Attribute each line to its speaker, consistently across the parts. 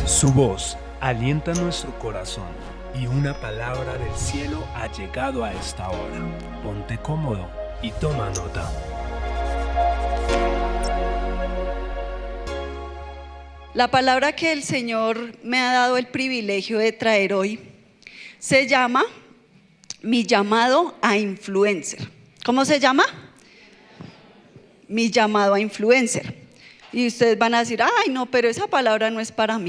Speaker 1: Su voz alienta nuestro corazón y una palabra del cielo ha llegado a esta hora. Ponte cómodo y toma nota.
Speaker 2: La palabra que el Señor me ha dado el privilegio de traer hoy se llama Mi llamado a influencer. ¿Cómo se llama? Mi llamado a influencer. Y ustedes van a decir, ay no, pero esa palabra no es para mí.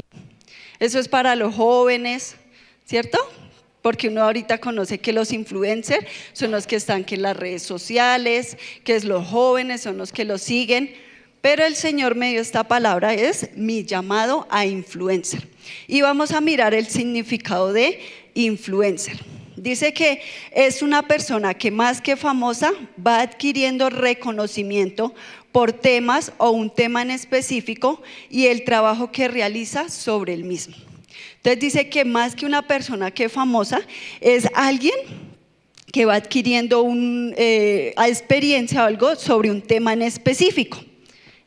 Speaker 2: Eso es para los jóvenes, ¿cierto? Porque uno ahorita conoce que los influencers son los que están en las redes sociales, que es los jóvenes, son los que los siguen. Pero el Señor me dio esta palabra, es mi llamado a influencer. Y vamos a mirar el significado de influencer. Dice que es una persona que más que famosa va adquiriendo reconocimiento por temas o un tema en específico y el trabajo que realiza sobre el mismo. Entonces dice que más que una persona que es famosa es alguien que va adquiriendo experiencia o algo sobre un tema en específico.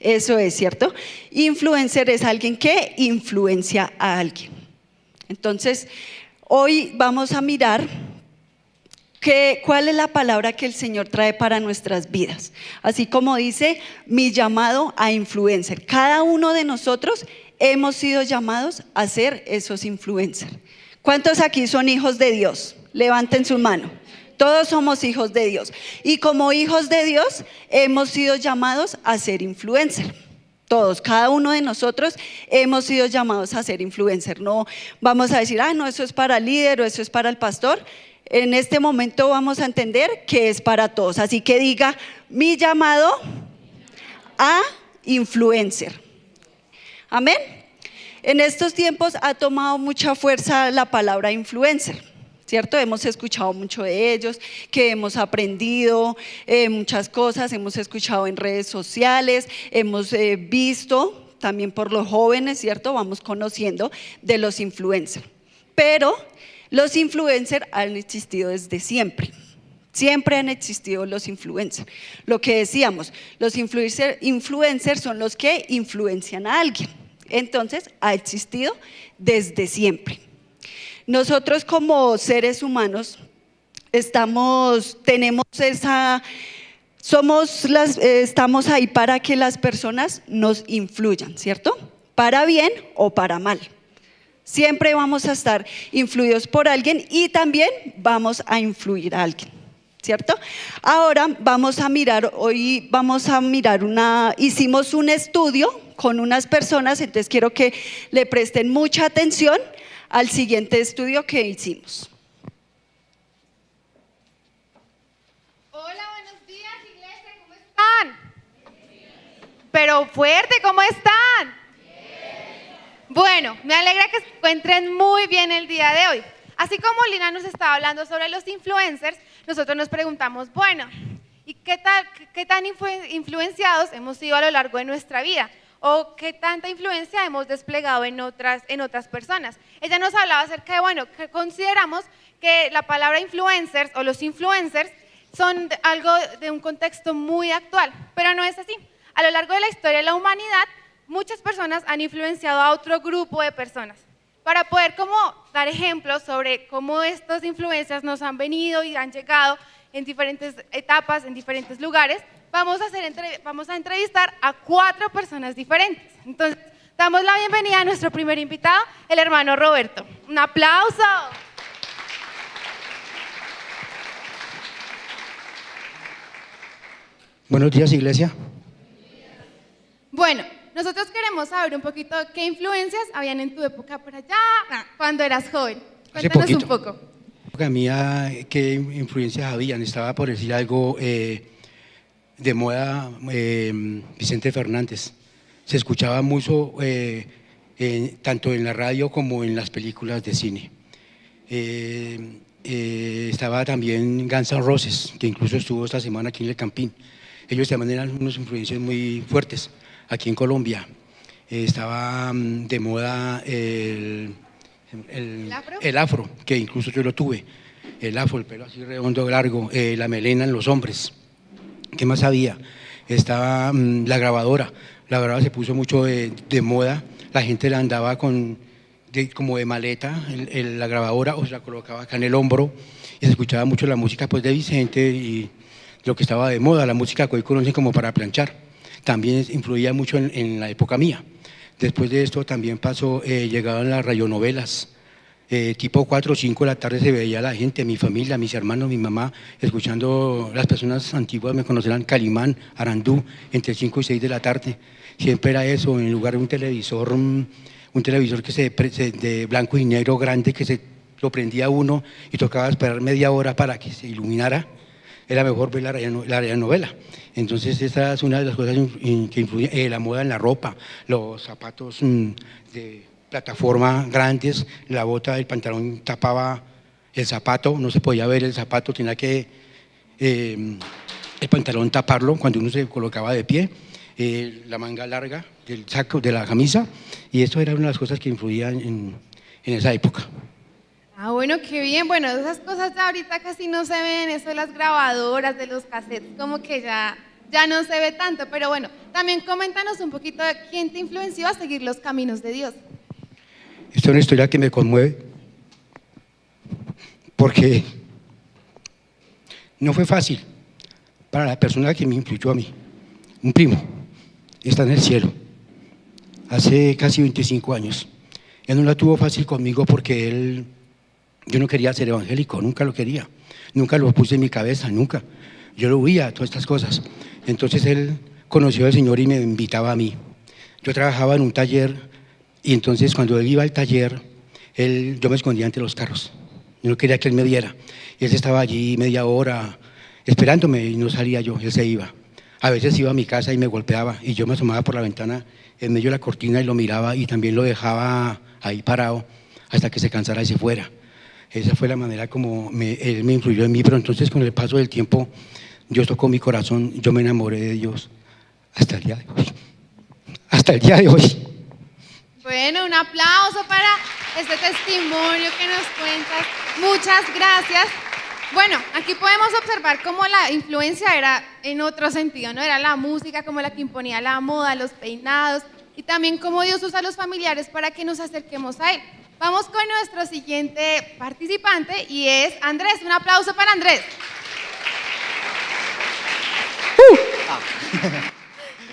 Speaker 2: Eso es cierto. Influencer es alguien que influencia a alguien. Entonces, hoy vamos a mirar cuál es la palabra que el Señor trae para nuestras vidas. Así como dice, mi llamado a influencer. Cada uno de nosotros hemos sido llamados a ser esos influencers. ¿Cuántos aquí son hijos de Dios? Levanten su mano. Todos somos hijos de Dios. Y como hijos de Dios hemos sido llamados a ser influencer. Todos, cada uno de nosotros hemos sido llamados a ser influencer. No vamos a decir, no, eso es para el líder o eso es para el pastor. En este momento vamos a entender que es para todos. Así que diga, mi llamado a influencer. Amén. En estos tiempos ha tomado mucha fuerza la palabra influencer. ¿Cierto? Hemos escuchado mucho de ellos, que hemos aprendido muchas cosas, hemos escuchado en redes sociales, hemos visto también por los jóvenes, ¿cierto? Vamos conociendo de los influencers. Pero los influencers han existido desde siempre. Siempre han existido los influencers. Lo que decíamos, los influencers son los que influencian a alguien. Entonces, ha existido desde siempre. Nosotros como seres humanos estamos ahí para que las personas nos influyan, ¿cierto? Para bien o para mal. Siempre vamos a estar influidos por alguien y también vamos a influir a alguien, ¿cierto? Ahora hicimos un estudio con unas personas, entonces quiero que le presten mucha atención al siguiente estudio que hicimos.
Speaker 3: Hola, buenos días, iglesia, ¿cómo están? Pero fuerte, ¿cómo están? Bueno, me alegra que se encuentren muy bien el día de hoy. Así como Lina nos estaba hablando sobre los influencers, nosotros nos preguntamos, bueno, ¿y qué tan influenciados hemos sido a lo largo de nuestra vida? ¿O qué tanta influencia hemos desplegado en otras personas? Ella nos hablaba acerca de, que consideramos que la palabra influencers o los influencers son algo de un contexto muy actual, pero no es así. A lo largo de la historia de la humanidad, muchas personas han influenciado a otro grupo de personas. Para poder dar ejemplos sobre cómo estas influencias nos han venido y han llegado en diferentes etapas, en diferentes lugares, vamos a entrevistar a 4 personas diferentes. Entonces, damos la bienvenida a nuestro primer invitado, el hermano Roberto. ¡Un aplauso!
Speaker 4: Buenos días, iglesia.
Speaker 3: Bueno, nosotros queremos saber un poquito qué influencias habían en tu época por allá, cuando eras joven. Cuéntanos un poco.
Speaker 4: A mí, ¿qué influencias habían? Estaba por decir algo de moda, Vicente Fernández. Se escuchaba mucho, tanto en la radio como en las películas de cine. Estaba también Guns N' Roses, que incluso estuvo esta semana aquí en el Campín. Ellos también eran unas influencias muy fuertes aquí en Colombia. Estaba de moda el afro, que incluso yo lo tuve. El afro, el pelo así redondo, largo, la melena en los hombres. ¿Qué más había? Estaba la grabadora. La grabadora se puso mucho de moda. La gente la andaba como de maleta, la grabadora, o se la colocaba acá en el hombro, y se escuchaba mucho la música pues, de Vicente y lo que estaba de moda, la música que hoy conocen como para planchar. También influía mucho en la época mía. Después de esto también pasó, llegaban las radionovelas, tipo 4 o 5 de la tarde se veía la gente, mi familia, mis hermanos, mi mamá, escuchando, las personas antiguas me conocerán, Calimán, Arandú, entre 5 y 6 de la tarde. Siempre era eso, en lugar de un televisor que de blanco y negro grande que lo prendía uno y tocaba esperar media hora para que se iluminara. Era mejor ver la novela. Entonces esa es una de las cosas que influyen, la moda en la ropa, los zapatos de plataforma grandes, la bota del pantalón tapaba el zapato, no se podía ver el zapato, tenía que el pantalón taparlo cuando uno se colocaba de pie, la manga larga del saco de la camisa, y esto era una de las cosas que influían en esa época.
Speaker 3: Ah, bueno, qué bien. Bueno, esas cosas ya ahorita casi no se ven, eso de las grabadoras, de los cassettes, como que ya no se ve tanto. Pero bueno, también coméntanos un poquito de quién te influenció a seguir los caminos de Dios.
Speaker 4: Esta es una historia que me conmueve, porque no fue fácil para la persona que me influyó a mí. Un primo, está en el cielo, hace casi 25 años. Él no la tuvo fácil conmigo porque yo no quería ser evangélico, nunca lo quería, nunca lo puse en mi cabeza, nunca. Yo lo huía a todas estas cosas. Entonces él conoció al Señor y me invitaba a mí. Yo trabajaba en un taller y entonces cuando él iba al taller, yo me escondía entre los carros. Yo no quería que él me viera. Y él estaba allí media hora esperándome y no salía yo, él se iba. A veces iba a mi casa y me golpeaba y yo me asomaba por la ventana en medio de la cortina y lo miraba y también lo dejaba ahí parado hasta que se cansara y se fuera. Esa fue la manera como él me influyó en mí, pero entonces con el paso del tiempo Dios tocó mi corazón, yo me enamoré de Dios hasta el día de hoy. Hasta el día de hoy.
Speaker 3: Bueno, un aplauso para este testimonio que nos cuentas. Muchas gracias. Bueno, aquí podemos observar cómo la influencia era en otro sentido, ¿no? Era la música como la que imponía la moda, los peinados, y también cómo Dios usa a los familiares para que nos acerquemos a Él. Vamos con nuestro siguiente participante y es Andrés. Un aplauso para Andrés.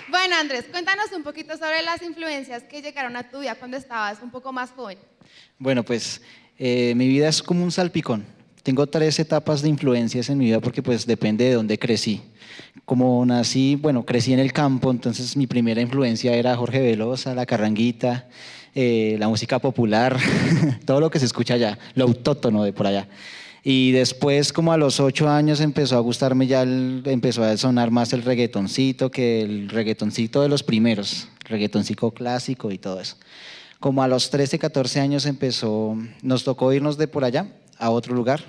Speaker 3: Bueno, Andrés, cuéntanos un poquito sobre las influencias que llegaron a tu vida cuando estabas un poco más joven.
Speaker 5: Bueno, pues mi vida es como un salpicón. Tengo 3 etapas de influencias en mi vida porque pues depende de dónde crecí. Como nací, bueno, crecí en el campo, entonces mi primera influencia era Jorge Velosa, La Carranguita, la música popular, todo lo que se escucha allá, lo autóctono de por allá. Y después, como a los 8 años, empezó a gustarme empezó a sonar más el reggaetoncito que el reggaetoncito de los primeros, reggaetoncito clásico y todo eso. Como a los 13, 14 años nos tocó irnos de por allá a otro lugar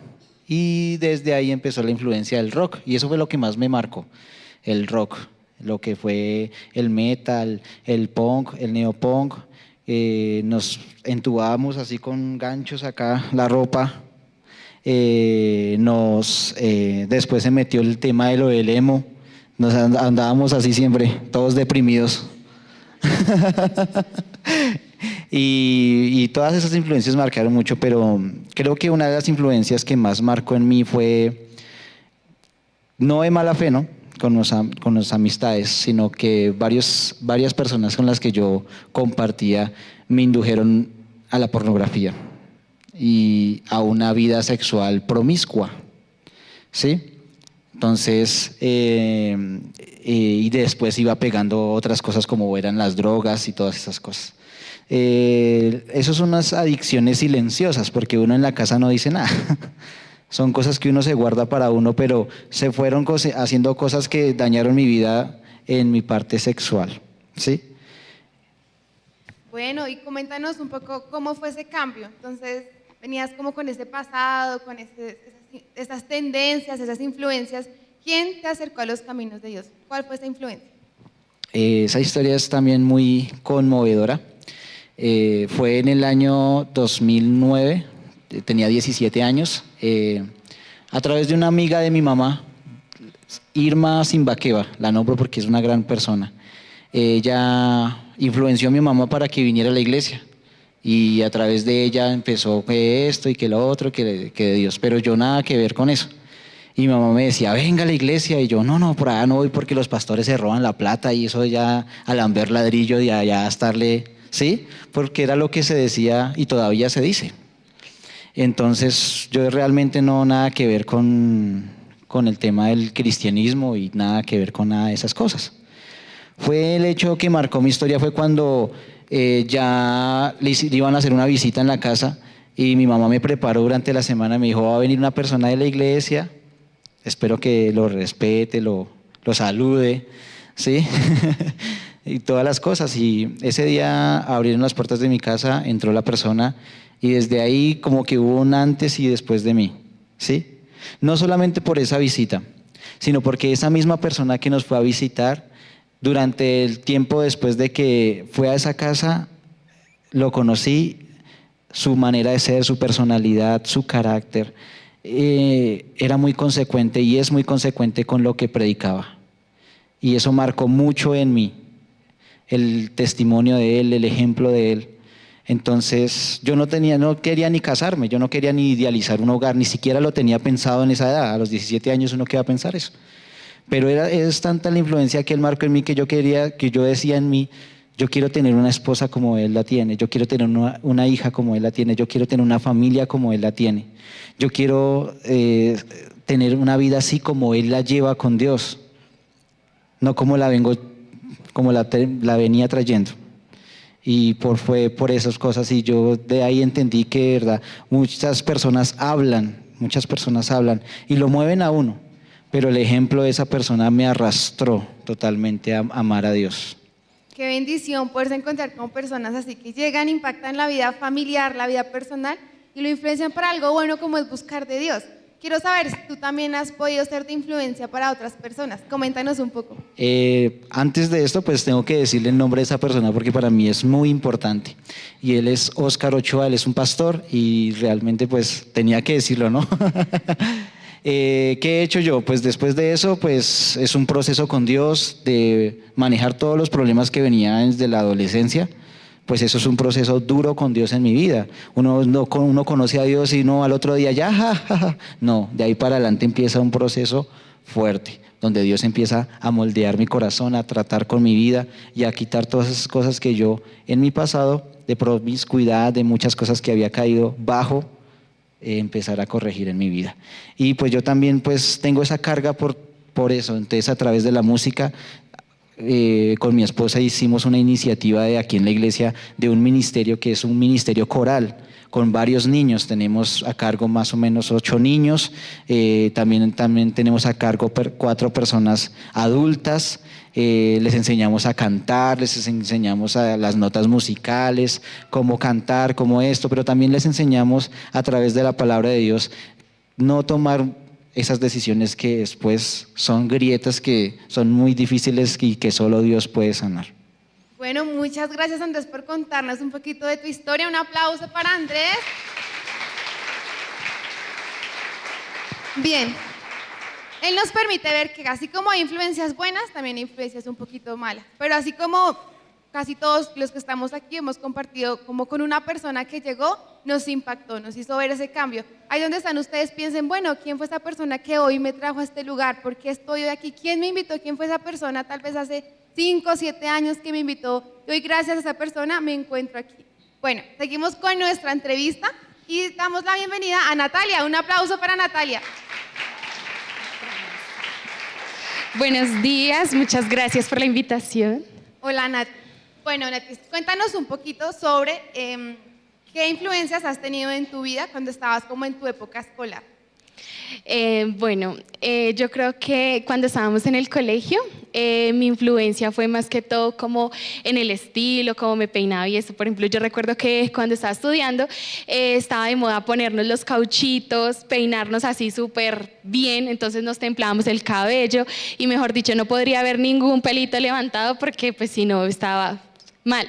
Speaker 5: y desde ahí empezó la influencia del rock y eso fue lo que más me marcó, el rock, lo que fue el metal, el punk, el neopunk, nos entubábamos así con ganchos acá la ropa, después se metió el tema de lo del emo, nos andábamos así siempre, todos deprimidos. Y todas esas influencias marcaron mucho, pero creo que una de las influencias que más marcó en mí fue, no de mala fe, ¿no? con las amistades, sino que varias personas con las que yo compartía me indujeron a la pornografía y a una vida sexual promiscua, ¿sí? Entonces, y después iba pegando otras cosas como eran las drogas y todas esas cosas. Esas son unas adicciones silenciosas porque uno en la casa no dice nada. Son cosas que uno se guarda para uno, pero se fueron haciendo cosas que dañaron mi vida en mi parte sexual, ¿sí?
Speaker 3: Bueno, y coméntanos un poco cómo fue ese cambio. Entonces, venías como con ese pasado, con esas tendencias, esas influencias. ¿Quién te acercó a los caminos de Dios? ¿Cuál fue esa influencia?
Speaker 5: Esa historia es también muy conmovedora. Fue en el año 2009, tenía 17 años, a través de una amiga de mi mamá, Irma Simbaqueva, la nombro porque es una gran persona. Ella influenció a mi mamá para que viniera a la iglesia Y a través de ella empezó que esto y que lo otro, que de Dios, pero yo nada que ver con eso. Y mi mamá me decía, venga a la iglesia, y yo, no, por allá no voy porque los pastores se roban la plata y eso ya a lamber ladrillo y allá a estarle, ¿sí? Porque era lo que se decía y todavía se dice. Entonces yo realmente no nada que ver con el tema del cristianismo y nada que ver con nada de esas cosas. Fue el hecho que marcó mi historia fue cuando ya le iban a hacer una visita en la casa y mi mamá me preparó durante la semana, me dijo, va a venir una persona de la iglesia, espero que lo respete, lo salude, ¿sí? Y todas las cosas. Y ese día abrieron las puertas de mi casa, entró la persona y desde ahí como que hubo un antes y después de mí, ¿sí? No solamente por esa visita, sino porque esa misma persona que nos fue a visitar, durante el tiempo después de que fue a esa casa, lo conocí, su manera de ser, su personalidad, su carácter, era muy consecuente y es muy consecuente con lo que predicaba. Y eso marcó mucho en mí, el testimonio de él, el ejemplo de él. Entonces yo no quería ni casarme, yo no quería ni idealizar un hogar, ni siquiera lo tenía pensado en esa edad. A los 17 años uno qué va a pensar eso. Pero es tanta la influencia que él marcó en mí que yo decía en mí, yo quiero tener una esposa como él la tiene, yo quiero tener una hija como él la tiene, yo quiero tener una familia como él la tiene, yo quiero tener una vida así como él la lleva con Dios, no como la venía trayendo. Y fue por esas cosas y yo de ahí entendí que de verdad muchas personas hablan y lo mueven a uno, pero el ejemplo de esa persona me arrastró totalmente a amar a Dios.
Speaker 3: Qué bendición poderse encontrar con personas así que llegan, impactan la vida familiar, la vida personal y lo influencian para algo bueno como es buscar de Dios. Quiero saber si tú también has podido ser de influencia para otras personas. Coméntanos un poco.
Speaker 5: Antes de esto, pues tengo que decirle el nombre de esa persona porque para mí es muy importante. Y él es Óscar Ochoa, él es un pastor y realmente pues tenía que decirlo, ¿no? ¿Qué he hecho yo? Pues después de eso, pues es un proceso con Dios de manejar todos los problemas que venían desde la adolescencia. Pues eso es un proceso duro con Dios en mi vida. Uno conoce a Dios y no al otro día ya, ja. No, de ahí para adelante empieza un proceso fuerte, donde Dios empieza a moldear mi corazón, a tratar con mi vida y a quitar todas esas cosas que yo en mi pasado, de promiscuidad, de muchas cosas que había caído bajo, empezar a corregir en mi vida. Y pues yo también pues tengo esa carga por eso. Entonces a través de la música, con mi esposa hicimos una iniciativa de aquí en la iglesia de un ministerio que es un ministerio coral con varios niños. Tenemos a cargo más o menos 8 niños, también tenemos a cargo 4 personas adultas. Les enseñamos a cantar, les enseñamos a las notas musicales, cómo cantar, cómo esto, pero también les enseñamos a través de la palabra de Dios no tomar esas decisiones que después son grietas que son muy difíciles y que solo Dios puede sanar.
Speaker 3: Bueno, muchas gracias Andrés por contarnos un poquito de tu historia. Un aplauso para Andrés. Bien, él nos permite ver que así como hay influencias buenas, también hay influencias un poquito malas. Pero así como casi todos los que estamos aquí hemos compartido como con una persona que llegó, nos impactó, nos hizo ver ese cambio. Ahí donde están ustedes piensen, bueno, ¿quién fue esa persona que hoy me trajo a este lugar? ¿Por qué estoy hoy aquí? ¿Quién me invitó? ¿Quién fue esa persona tal vez hace 5 o 7 años que me invitó? Y hoy gracias a esa persona me encuentro aquí. Bueno, seguimos con nuestra entrevista y damos la bienvenida a Natalia. Un aplauso para Natalia.
Speaker 6: Buenos días, muchas gracias por la invitación.
Speaker 3: Hola Nat. Bueno, Nati, cuéntanos un poquito sobre qué influencias has tenido en tu vida cuando estabas como en tu época escolar.
Speaker 6: Yo creo que cuando estábamos en el colegio, mi influencia fue más que todo como en el estilo, cómo me peinaba y eso. Por ejemplo, yo recuerdo que cuando estaba estudiando estaba de moda ponernos los cauchitos, peinarnos así súper bien, entonces nos templábamos el cabello y mejor dicho, no podría haber ningún pelito levantado porque pues si no estaba mal,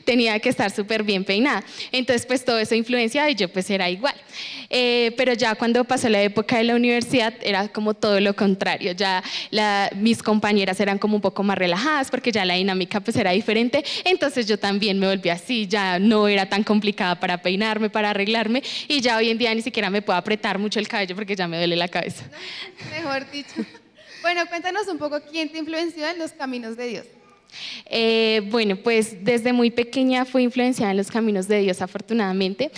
Speaker 6: tenía que estar súper bien peinada. Entonces, pues todo eso influenciaba y yo pues era igual. Pero ya cuando pasó la época de la universidad era como todo lo contrario, ya mis compañeras eran como un poco más relajadas porque ya la dinámica pues era diferente, entonces yo también me volví así, ya no era tan complicada para peinarme, para arreglarme y ya hoy en día ni siquiera me puedo apretar mucho el cabello porque ya me duele la cabeza.
Speaker 3: Mejor dicho. Bueno, cuéntanos un poco quién te influenció en los caminos de Dios.
Speaker 6: Bueno, pues desde muy pequeña fui influenciada en los caminos de Dios, afortunadamente.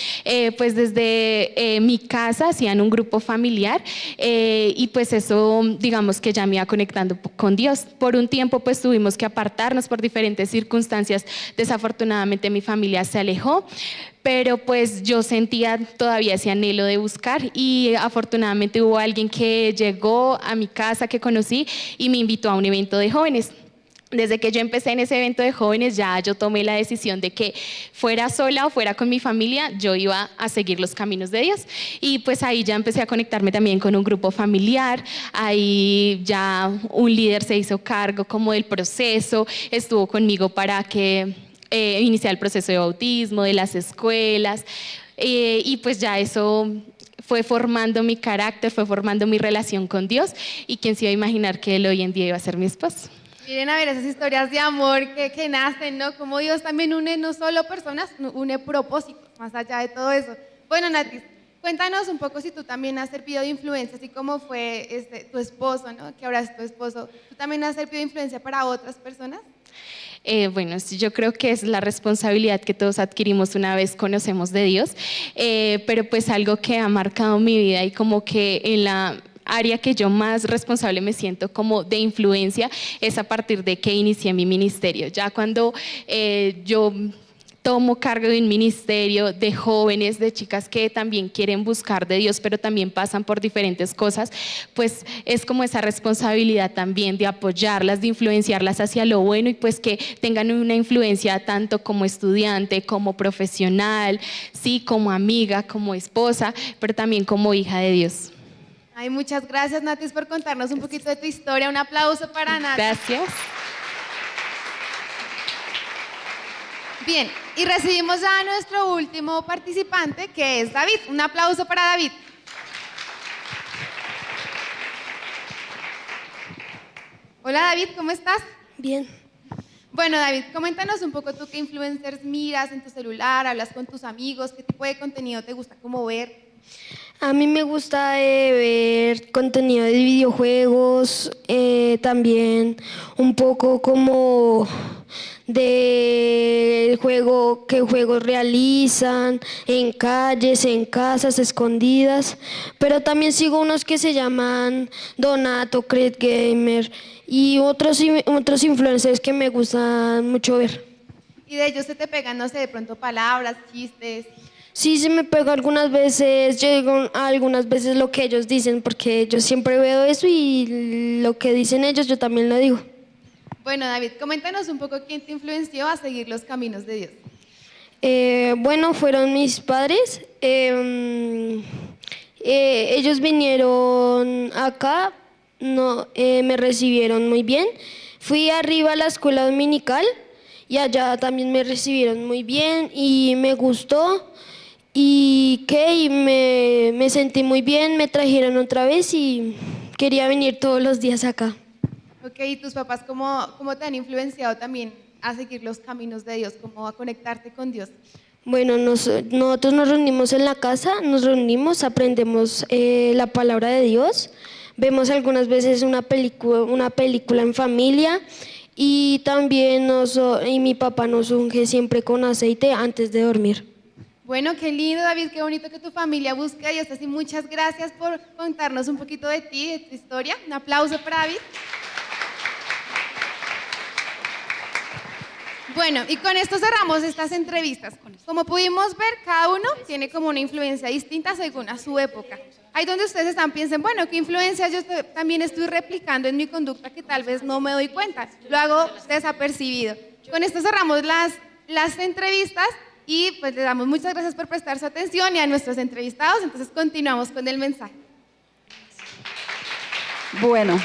Speaker 6: Pues desde mi casa hacían un grupo familiar y pues eso, digamos que ya me iba conectando con Dios. Por un tiempo pues tuvimos que apartarnos por diferentes circunstancias. Desafortunadamente mi familia se alejó, pero pues yo sentía todavía ese anhelo de buscar y afortunadamente hubo alguien que llegó a mi casa que conocí y me invitó a un evento de jóvenes. Desde que yo empecé en ese evento de jóvenes ya yo tomé la decisión de que fuera sola o fuera con mi familia, yo iba a seguir los caminos de Dios. Y pues ahí ya empecé a conectarme también con un grupo familiar, ahí ya un líder se hizo cargo como del proceso, estuvo conmigo para que iniciara el proceso de bautismo, de las escuelas, y pues ya eso fue formando mi carácter, fue formando mi relación con Dios y quién se iba a imaginar que él hoy en día iba a ser mi esposo.
Speaker 3: Miren a ver esas historias de amor que nacen, ¿no? Como Dios también une no solo personas, une propósitos, más allá de todo eso. Bueno, Nati, cuéntanos un poco si tú también has servido de influencia, así como fue tu esposo, ¿no? Que ahora es tu esposo. ¿Tú también has servido de influencia para otras personas?
Speaker 6: Bueno, sí, yo creo que es la responsabilidad que todos adquirimos una vez conocemos de Dios, pero pues algo que ha marcado mi vida y como que en la área que yo más responsable me siento como de influencia es a partir de que inicié mi ministerio. Ya cuando yo tomo cargo de un ministerio de jóvenes, de chicas que también quieren buscar de Dios, pero también pasan por diferentes cosas, pues es como esa responsabilidad también de apoyarlas, de influenciarlas hacia lo bueno y pues que tengan una influencia tanto como estudiante, como profesional, sí, como amiga, como esposa, pero también como hija de Dios.
Speaker 3: Ay, muchas gracias, Natis, por contarnos un poquito de tu historia. Un aplauso para Natis.
Speaker 6: Gracias.
Speaker 3: Bien, y recibimos ya a nuestro último participante, que es David. Un aplauso para David. Hola, David, ¿cómo estás?
Speaker 7: Bien.
Speaker 3: Bueno, David, coméntanos un poco tú qué influencers miras en tu celular, hablas con tus amigos, qué tipo de contenido te gusta como ver.
Speaker 7: A mí me gusta ver contenido de videojuegos, también un poco como de juego, qué juegos realizan en calles, en casas, escondidas, pero también sigo unos que se llaman Donato, Creed Gamer y otros influencers que me gustan mucho ver.
Speaker 3: Y de ellos se te pegan, no sé, de pronto palabras, chistes.
Speaker 7: Sí, se me pega algunas veces, yo digo algunas veces lo que ellos dicen, porque yo siempre veo eso y lo que dicen ellos yo también lo digo.
Speaker 3: Bueno, David, coméntanos un poco quién te influenció a seguir los caminos de Dios.
Speaker 7: Bueno, fueron mis padres. Ellos vinieron acá, no, me recibieron muy bien. Fui arriba a la escuela dominical y allá también me recibieron muy bien y me gustó. Y me sentí muy bien, me trajeron otra vez y quería venir todos los días acá.
Speaker 3: Ok, ¿y tus papás cómo te han influenciado también a seguir los caminos de Dios, como a conectarte con Dios?
Speaker 7: Bueno, nosotros nos reunimos en la casa, aprendemos la palabra de Dios, vemos algunas veces una película en familia y también mi papá nos unge siempre con aceite antes de dormir.
Speaker 3: Bueno, qué lindo, David, qué bonito que tu familia busque a Dios. Así, muchas gracias por contarnos un poquito de ti, de tu historia. Un aplauso para David. Bueno, y con esto cerramos estas entrevistas. Como pudimos ver, cada uno tiene como una influencia distinta según a su época. Ahí donde ustedes piensen, bueno, ¿qué influencias yo también estoy replicando en mi conducta que tal vez no me doy cuenta? Lo hago desapercibido. Con esto cerramos las entrevistas. Y pues le damos muchas gracias por prestar su atención y a nuestros entrevistados. Entonces continuamos con el mensaje.
Speaker 2: Bueno,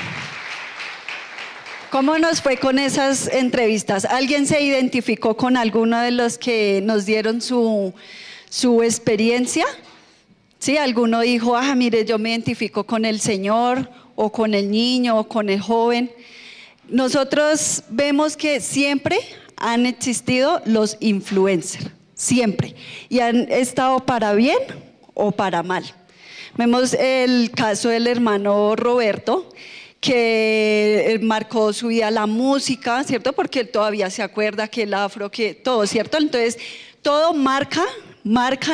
Speaker 2: ¿Cómo nos fue con esas entrevistas? ¿Alguien se identificó con alguno de los que nos dieron su experiencia? ¿Sí? ¿Alguno dijo, mire, yo me identifico con el Señor, o con el niño, o con el joven? Nosotros vemos que siempre han existido los influencers, siempre, y han estado para bien o para mal. Vemos el caso del hermano Roberto, que marcó su vida la música, ¿cierto? Porque él todavía se acuerda que el afro, que todo, ¿cierto? Entonces, todo marca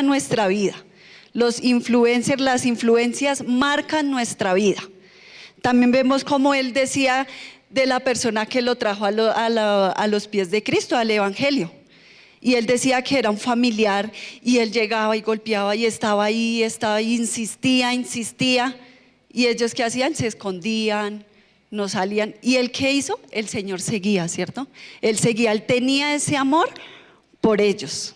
Speaker 2: nuestra vida. Los influencers, las influencias marcan nuestra vida. También vemos como él decía de la persona que lo trajo a los pies de Cristo, al Evangelio. Y él decía que era un familiar, y él llegaba y golpeaba y estaba ahí, insistía. Y ellos, ¿qué hacían? Se escondían, no salían. ¿Y él qué hizo? El Señor seguía, ¿cierto? Él seguía, él tenía ese amor por ellos.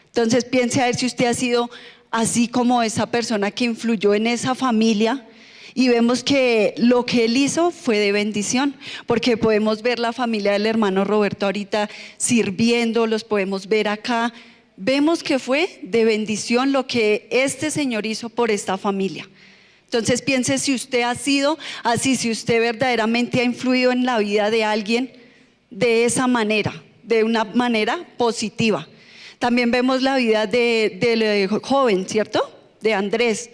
Speaker 2: Entonces piense a ver si usted ha sido así como esa persona que influyó en esa familia, y vemos que lo que él hizo fue de bendición, porque podemos ver la familia del hermano Roberto ahorita sirviendo, los podemos ver acá. Vemos que fue de bendición lo que este Señor hizo por esta familia. Entonces piense si usted ha sido así, si usted verdaderamente ha influido en la vida de alguien de esa manera, de una manera positiva. También vemos la vida del joven, ¿cierto? De Andrés,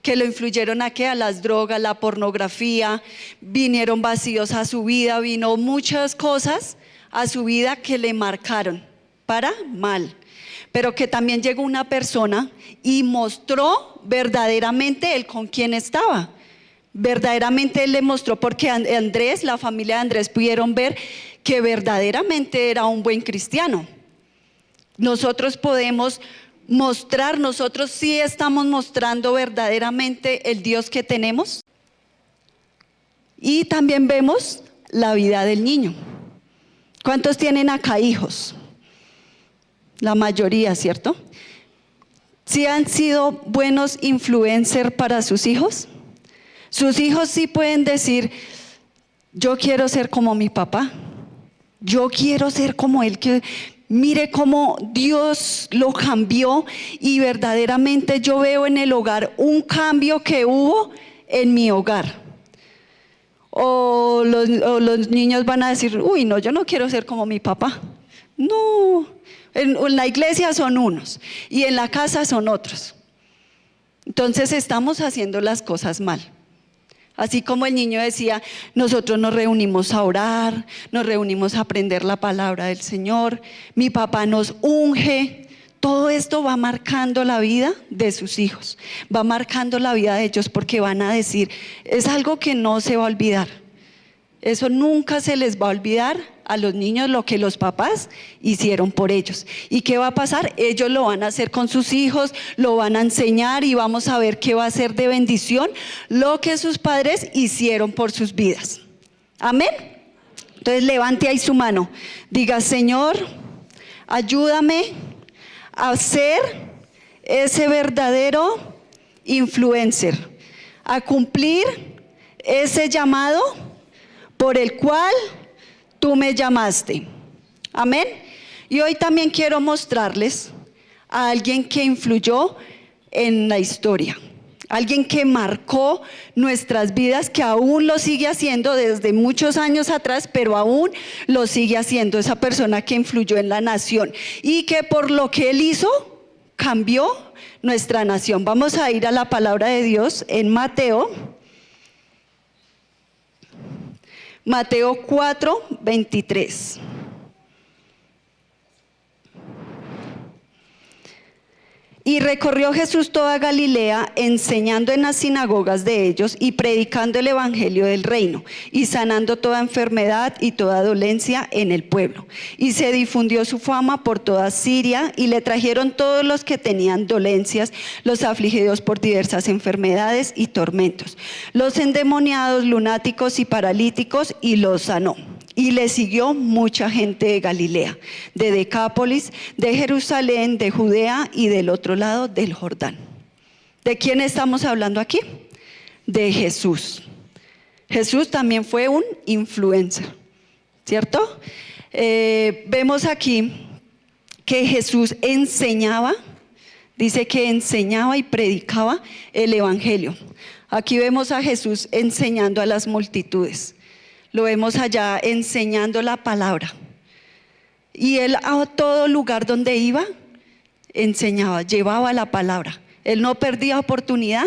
Speaker 2: que lo influyeron a las drogas, la pornografía, vinieron vacíos a su vida, vino muchas cosas a su vida que le marcaron para mal. Pero que también llegó una persona y mostró verdaderamente él con quién estaba. Verdaderamente él le mostró, porque Andrés, la familia de Andrés pudieron ver que verdaderamente era un buen cristiano. Nosotros podemos mostrar, nosotros sí estamos mostrando verdaderamente el Dios que tenemos. Y también vemos la vida del niño. ¿Cuántos tienen acá hijos? La mayoría, ¿cierto? ¿Sí han sido buenos influencers para sus hijos? Sus hijos sí pueden decir, yo quiero ser como mi papá, yo quiero ser como él, que mire cómo Dios lo cambió, y verdaderamente yo veo en el hogar un cambio que hubo en mi hogar. O los niños van a decir, uy, no, yo no quiero ser como mi papá. No, en la iglesia son unos y en la casa son otros. Entonces estamos haciendo las cosas mal. Así como el niño decía, nosotros nos reunimos a orar, nos reunimos a aprender la palabra del Señor, mi papá nos unge. Todo esto va marcando la vida de sus hijos, va marcando la vida de ellos, porque van a decir, es algo que no se va a olvidar. Eso nunca se les va a olvidar a los niños, lo que los papás hicieron por ellos. ¿Y qué va a pasar? Ellos lo van a hacer con sus hijos, lo van a enseñar, y vamos a ver que va a ser de bendición lo que sus padres hicieron por sus vidas. Amén. Entonces levante ahí su mano, diga, Señor, ayúdame a ser ese verdadero influencer, a cumplir ese llamado por el cual tú me llamaste. Amén. Y hoy también quiero mostrarles a alguien que influyó en la historia, alguien que marcó nuestras vidas, que aún lo sigue haciendo desde muchos años atrás, pero aún lo sigue haciendo. Esa persona que influyó en la nación y que por lo que él hizo cambió nuestra nación. Vamos a ir a la palabra de Dios en Mateo 4:23. Y recorrió Jesús toda Galilea, enseñando en las sinagogas de ellos y predicando el evangelio del reino, y sanando toda enfermedad y toda dolencia en el pueblo. Y se difundió su fama por toda Siria, y le trajeron todos los que tenían dolencias, los afligidos por diversas enfermedades y tormentos, los endemoniados, lunáticos y paralíticos, y los sanó. Y le siguió mucha gente de Galilea, de Decápolis, de Jerusalén, de Judea y del otro lado del Jordán. ¿De quién estamos hablando aquí? De Jesús. Jesús también fue un influencer. ¿cierto? Vemos aquí que Jesús enseñaba, dice que enseñaba y predicaba el Evangelio. Aquí vemos a Jesús enseñando a las multitudes. Lo vemos allá enseñando la palabra. Y él a todo lugar donde iba, enseñaba, llevaba la palabra. Él no perdía oportunidad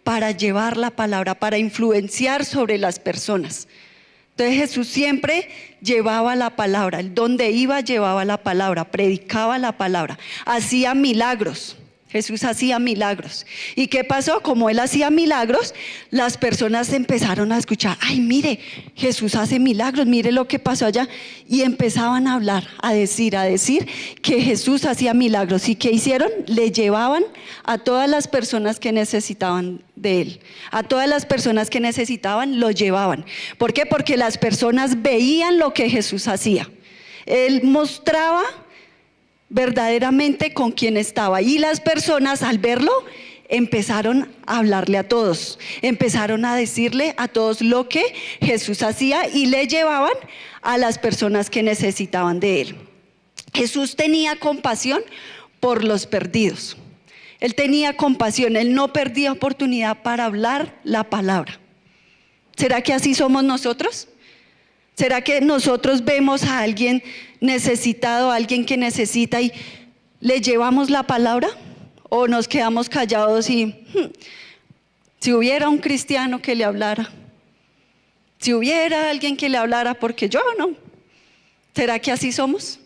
Speaker 2: para llevar la palabra, para influenciar sobre las personas. Entonces Jesús siempre llevaba la palabra. Él donde iba llevaba la palabra, predicaba la palabra, hacía milagros. Jesús hacía milagros. ¿Y qué pasó? Como él hacía milagros, las personas empezaron a escuchar, ay, mire, Jesús hace milagros, mire lo que pasó allá. Y empezaban a hablar, a decir que Jesús hacía milagros. ¿Y qué hicieron? Le llevaban a todas las personas que necesitaban de él. A todas las personas que necesitaban, lo llevaban. ¿Por qué? Porque las personas veían lo que Jesús hacía. Él mostraba verdaderamente con quién estaba, y las personas al verlo empezaron a hablarle a todos, empezaron a decirle a todos lo que Jesús hacía y le llevaban a las personas que necesitaban de él. Jesús tenía compasión por los perdidos. Él tenía compasión, él no perdía oportunidad para hablar la palabra. ¿Será que así somos nosotros? ¿Será que nosotros vemos a alguien necesitado, a alguien que necesita y le llevamos la palabra? ¿O nos quedamos callados y si hubiera un cristiano que le hablara? Si hubiera alguien que le hablara, porque yo no. ¿Será que así somos?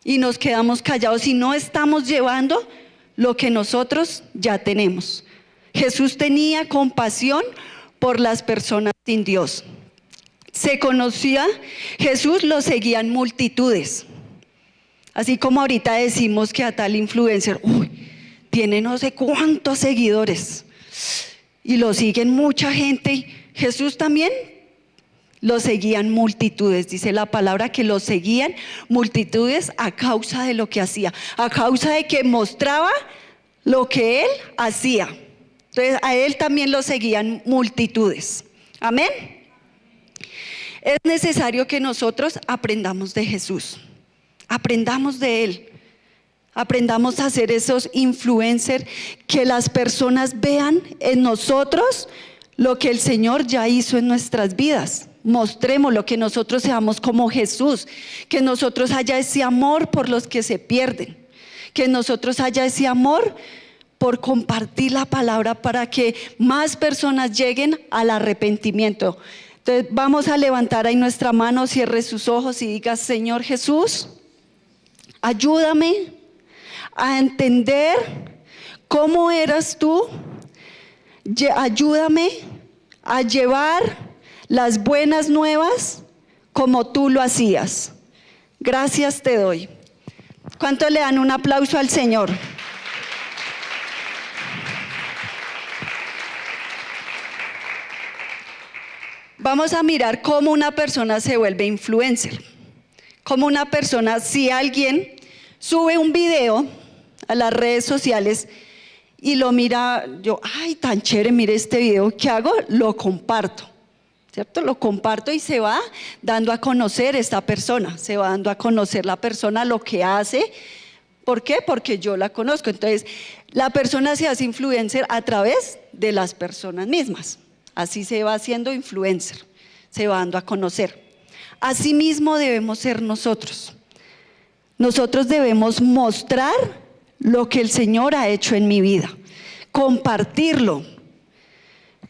Speaker 2: Y nos quedamos callados y no estamos llevando lo que nosotros ya tenemos. Jesús tenía compasión por las personas sin Dios. Se conocía, Jesús lo seguían multitudes. Así como ahorita decimos que a tal influencer, tiene no sé cuántos seguidores y lo siguen mucha gente. Jesús también lo seguían multitudes. Dice la palabra que lo seguían multitudes a causa de lo que hacía, a causa de que mostraba lo que él hacía. Entonces a él también lo seguían multitudes. Amén. Es necesario que nosotros aprendamos de Jesús, aprendamos de él, aprendamos a ser esos influencers, que las personas vean en nosotros lo que el Señor ya hizo en nuestras vidas. Mostremos lo que nosotros seamos como Jesús, que nosotros haya ese amor por los que se pierden, que nosotros haya ese amor por compartir la palabra para que más personas lleguen al arrepentimiento. Entonces vamos a levantar ahí nuestra mano, cierre sus ojos y diga: Señor Jesús, ayúdame a entender cómo eras tú, ayúdame a llevar las buenas nuevas como tú lo hacías. Gracias te doy. ¿Cuántos le dan un aplauso al Señor? Vamos a mirar cómo una persona se vuelve influencer. Cómo una persona, si alguien sube un video a las redes sociales y lo mira, yo, ay, tan chévere, mire este video, ¿qué hago? Lo comparto, ¿cierto? Lo comparto y se va dando a conocer esta persona, se va dando a conocer la persona, lo que hace. ¿Por qué? Porque yo la conozco. Entonces, la persona se hace influencer a través de las personas mismas. Así se va haciendo influencer, se va dando a conocer. Así mismo debemos ser nosotros. Nosotros debemos mostrar lo que el Señor ha hecho en mi vida, compartirlo.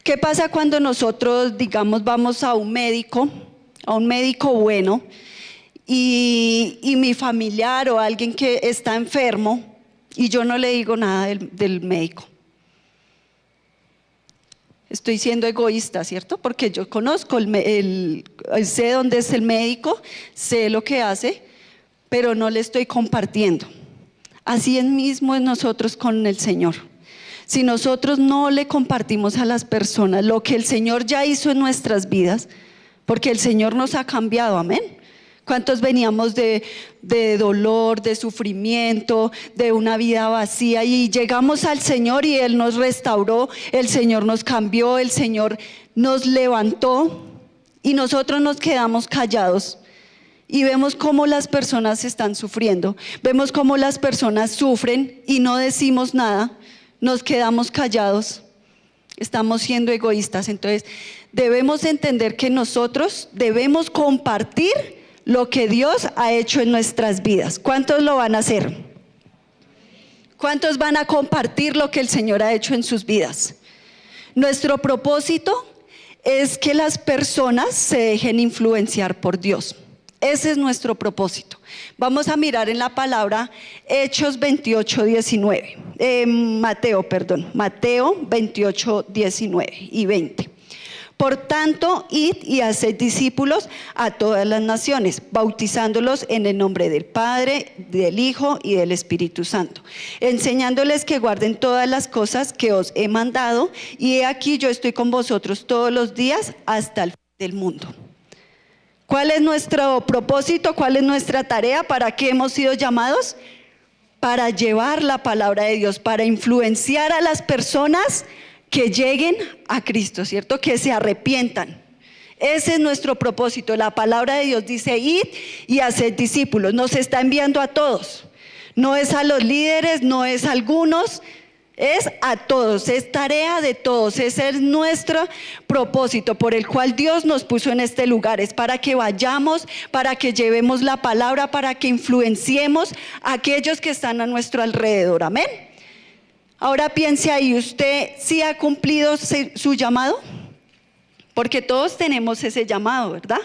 Speaker 2: ¿Qué pasa cuando nosotros, digamos, vamos a un médico bueno, y mi familiar o alguien que está enfermo y yo no le digo nada del médico? Estoy siendo egoísta, ¿cierto? Porque yo conozco, sé dónde es el médico, sé lo que hace, pero no le estoy compartiendo. Así es mismo en nosotros con el Señor. Si nosotros no le compartimos a las personas lo que el Señor ya hizo en nuestras vidas, porque el Señor nos ha cambiado, amén. ¿Cuántos veníamos de dolor, de sufrimiento, de una vida vacía y llegamos al Señor y Él nos restauró, el Señor nos cambió, el Señor nos levantó y nosotros nos quedamos callados y vemos cómo las personas están sufriendo, vemos cómo las personas sufren y no decimos nada, nos quedamos callados, estamos siendo egoístas. Entonces debemos entender que nosotros debemos compartir lo que Dios ha hecho en nuestras vidas. ¿Cuántos lo van a hacer? ¿Cuántos van a compartir lo que el Señor ha hecho en sus vidas? Nuestro propósito es que las personas se dejen influenciar por Dios. Ese es nuestro propósito. Vamos a mirar en la palabra Hechos 28:19. Mateo 28:19 y 20. Por tanto, id y haced discípulos a todas las naciones, bautizándolos en el nombre del Padre, del Hijo y del Espíritu Santo, enseñándoles que guarden todas las cosas que os he mandado, y he aquí yo estoy con vosotros todos los días hasta el fin del mundo. ¿Cuál es nuestro propósito? ¿Cuál es nuestra tarea? ¿Para qué hemos sido llamados? Para llevar la palabra de Dios, para influenciar a las personas que lleguen a Cristo, ¿cierto? Que se arrepientan. Ese es nuestro propósito. La palabra de Dios dice: id y haced discípulos. Nos está enviando a todos. No es a los líderes, no es a algunos, es a todos. Es tarea de todos. Ese es nuestro propósito por el cual Dios nos puso en este lugar. Es para que vayamos, para que llevemos la palabra, para que influenciemos a aquellos que están a nuestro alrededor. Amén. Ahora piense ahí, ¿usted sí ha cumplido su llamado? Porque todos tenemos ese llamado, ¿verdad?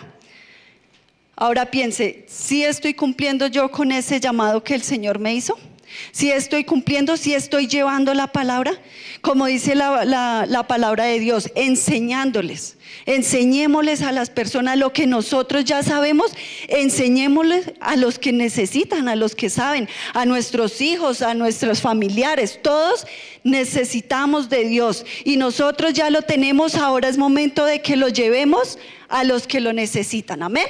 Speaker 2: Ahora piense, ¿sí estoy cumpliendo yo con ese llamado que el Señor me hizo? ¿Sí estoy cumpliendo? ¿Sí estoy llevando la palabra? Como dice la palabra de Dios, enseñándoles. Enseñémosles a las personas lo que nosotros ya sabemos, enseñémosles a los que necesitan, a los que saben, a nuestros hijos, a nuestros familiares. Todos necesitamos de Dios y nosotros ya lo tenemos. Ahora es momento de que lo llevemos a los que lo necesitan. Amén.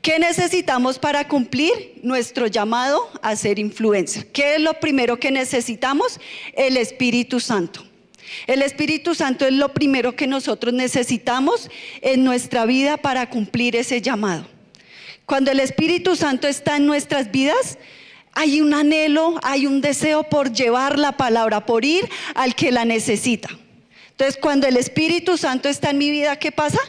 Speaker 2: ¿Qué necesitamos para cumplir nuestro llamado a ser influencer? ¿Qué es lo primero que necesitamos? El Espíritu Santo. El Espíritu Santo es lo primero que nosotros necesitamos en nuestra vida para cumplir ese llamado. Cuando el Espíritu Santo está en nuestras vidas, hay un anhelo, hay un deseo por llevar la palabra, por ir al que la necesita. Entonces, cuando el Espíritu Santo está en mi vida, ¿qué pasa?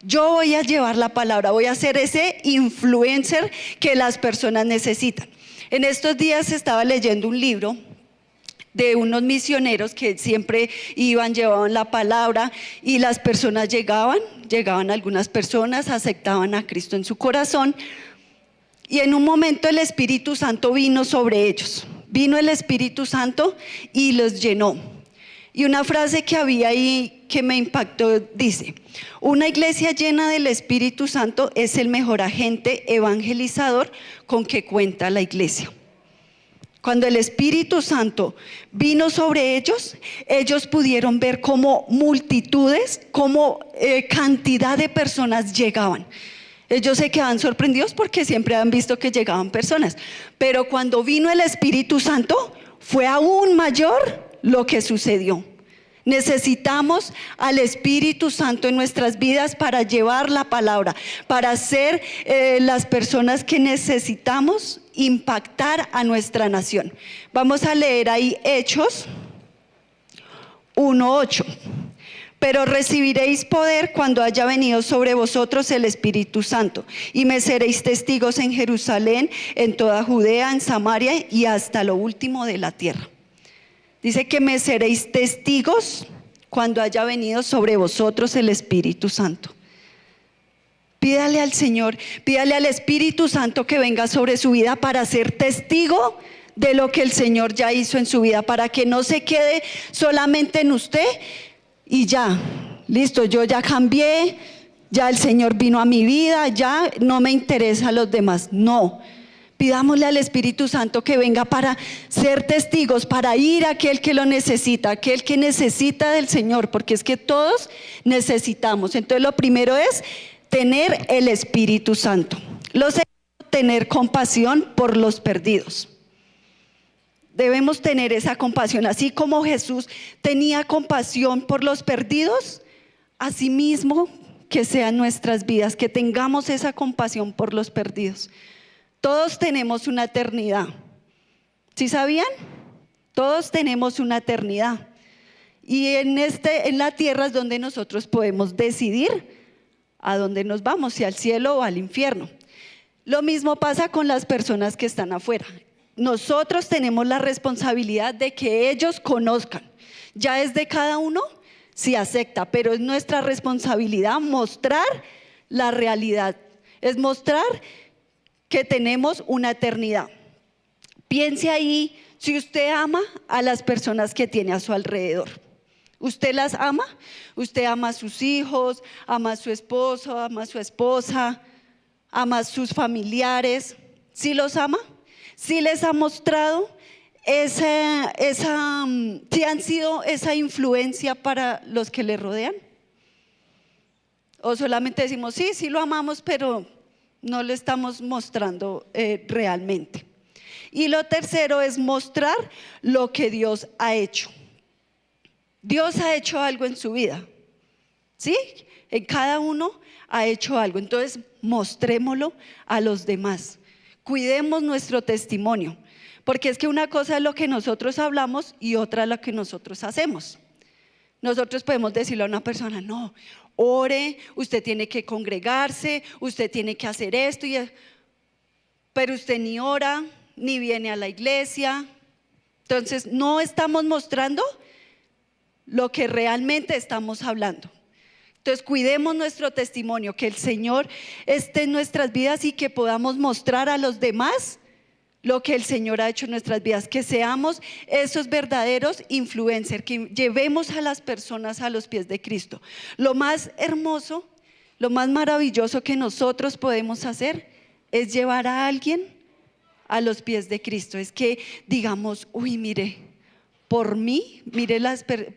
Speaker 2: Yo voy a llevar la palabra, voy a ser ese influencer que las personas necesitan. En estos días estaba leyendo un libro de unos misioneros que siempre llevaban la palabra y las personas llegaban algunas personas, aceptaban a Cristo en su corazón y en un momento el Espíritu Santo vino sobre ellos. Vino el Espíritu Santo y los llenó. Y una frase que había ahí que me impactó dice: una iglesia llena del Espíritu Santo es el mejor agente evangelizador con que cuenta la iglesia. Cuando el Espíritu Santo vino sobre ellos, ellos pudieron ver cómo multitudes, cómo cantidad de personas llegaban. Ellos se quedaban sorprendidos porque siempre han visto que llegaban personas. Pero cuando vino el Espíritu Santo, fue aún mayor lo que sucedió. Necesitamos al Espíritu Santo en nuestras vidas para llevar la palabra, para ser las personas que necesitamos impactar a nuestra nación. Vamos a leer ahí Hechos 1:8. Pero recibiréis poder cuando haya venido sobre vosotros el Espíritu Santo, y me seréis testigos en Jerusalén, en toda Judea, en Samaria y hasta lo último de la tierra. Dice que me seréis testigos cuando haya venido sobre vosotros el Espíritu Santo. Pídale al Señor, pídale al Espíritu Santo que venga sobre su vida para ser testigo de lo que el Señor ya hizo en su vida, para que no se quede solamente en usted y ya, listo, yo ya cambié, ya el Señor vino a mi vida, ya no me interesa a los demás. No. Pidámosle al Espíritu Santo que venga para ser testigos, para ir a aquel que lo necesita, aquel que necesita del Señor, porque es que todos necesitamos. Entonces lo primero es tener el Espíritu Santo. Lo segundo, tener compasión por los perdidos. Debemos tener esa compasión, así como Jesús tenía compasión por los perdidos, asimismo que sea en nuestras vidas, que tengamos esa compasión por los perdidos. Todos tenemos una eternidad. ¿Sí sabían? Todos tenemos una eternidad. Y en la tierra es donde nosotros podemos decidir a dónde nos vamos, si al cielo o al infierno. Lo mismo pasa con las personas que están afuera. Nosotros tenemos la responsabilidad de que ellos conozcan. Ya es de cada uno si acepta, pero es nuestra responsabilidad mostrar la realidad. Es mostrar que tenemos una eternidad. Piense ahí si usted ama a las personas que tiene a su alrededor. ¿Usted las ama? ¿Usted ama a sus hijos, ama a su esposo, ama a su esposa, ama a sus familiares? ¿Sí los ama? ¿Sí les ha mostrado si han sido esa influencia para los que le rodean? ¿O solamente decimos, sí lo amamos, pero no le estamos mostrando realmente? Y lo tercero es mostrar lo que Dios ha hecho. Dios ha hecho algo en su vida, ¿sí? En cada uno ha hecho algo. Entonces, mostrémoslo a los demás. Cuidemos nuestro testimonio, porque es que una cosa es lo que nosotros hablamos y otra es lo que nosotros hacemos. Nosotros podemos decirle a una persona, no, ore, usted tiene que congregarse, usted tiene que hacer esto, pero usted ni ora, ni viene a la iglesia. Entonces, no estamos mostrando lo que realmente estamos hablando. Entonces cuidemos nuestro testimonio, que el Señor esté en nuestras vidas y que podamos mostrar a los demás lo que el Señor ha hecho en nuestras vidas, que seamos esos verdaderos influencers, que llevemos a las personas a los pies de Cristo. Lo más hermoso, lo más maravilloso que nosotros podemos hacer es llevar a alguien a los pies de Cristo. Es que digamos, uy, mire, por mí, mire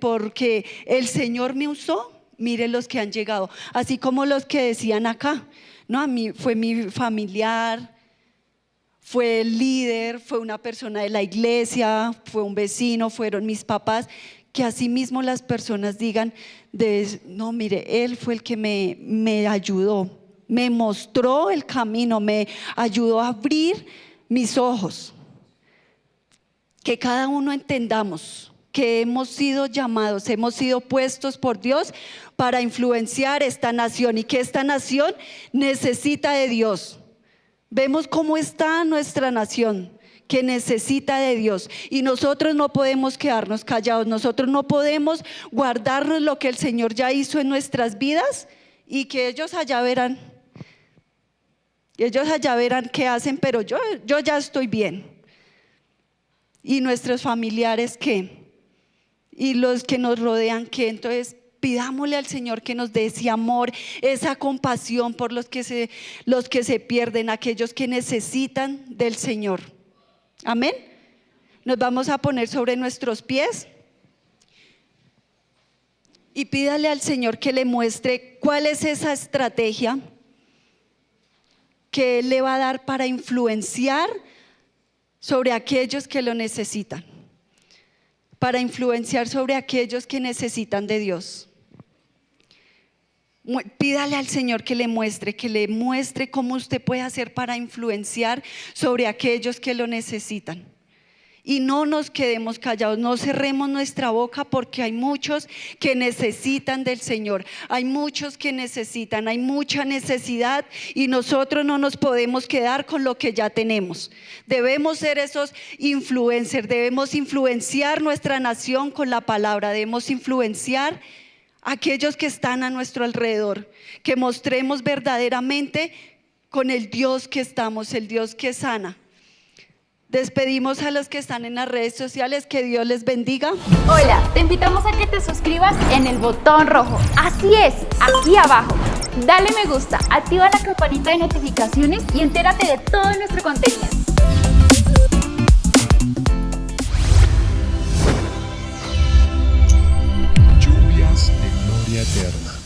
Speaker 2: porque el Señor me usó, mire los que han llegado, así como los que decían acá, no, a mí fue mi familiar, fue el líder, fue una persona de la iglesia, fue un vecino, fueron mis papás, que así mismo las personas digan, no, mire, él fue el que me ayudó, me mostró el camino, me ayudó a abrir mis ojos. Que cada uno entendamos que hemos sido llamados, hemos sido puestos por Dios para influenciar esta nación y que esta nación necesita de Dios. Vemos cómo está nuestra nación, que necesita de Dios, y nosotros no podemos quedarnos callados, nosotros no podemos guardarnos lo que el Señor ya hizo en nuestras vidas y que ellos allá verán qué hacen, pero yo ya estoy bien. ¿Y nuestros familiares qué? ¿Y los que nos rodean qué? Entonces pidámosle al Señor que nos dé ese amor, esa compasión por los que se pierden, aquellos que necesitan del Señor. Amén. Nos vamos a poner sobre nuestros pies y pídale al Señor que le muestre cuál es esa estrategia que Él le va a dar para influenciar sobre aquellos que lo necesitan, para influenciar sobre aquellos que necesitan de Dios. Pídale al Señor que le muestre cómo usted puede hacer para influenciar sobre aquellos que lo necesitan. Y no nos quedemos callados, no cerremos nuestra boca, porque hay muchos que necesitan del Señor, hay muchos que necesitan, hay mucha necesidad y nosotros no nos podemos quedar con lo que ya tenemos. Debemos ser esos influencers, debemos influenciar nuestra nación con la palabra, debemos influenciar a aquellos que están a nuestro alrededor, que mostremos verdaderamente con el Dios que estamos, el Dios que sana. Despedimos a los que están en las redes sociales, que Dios les bendiga.
Speaker 8: Hola, te invitamos a que te suscribas en el botón rojo. Así es, aquí abajo. Dale me gusta, activa la campanita de notificaciones y entérate de todo nuestro contenido.
Speaker 1: Lluvias de gloria eterna.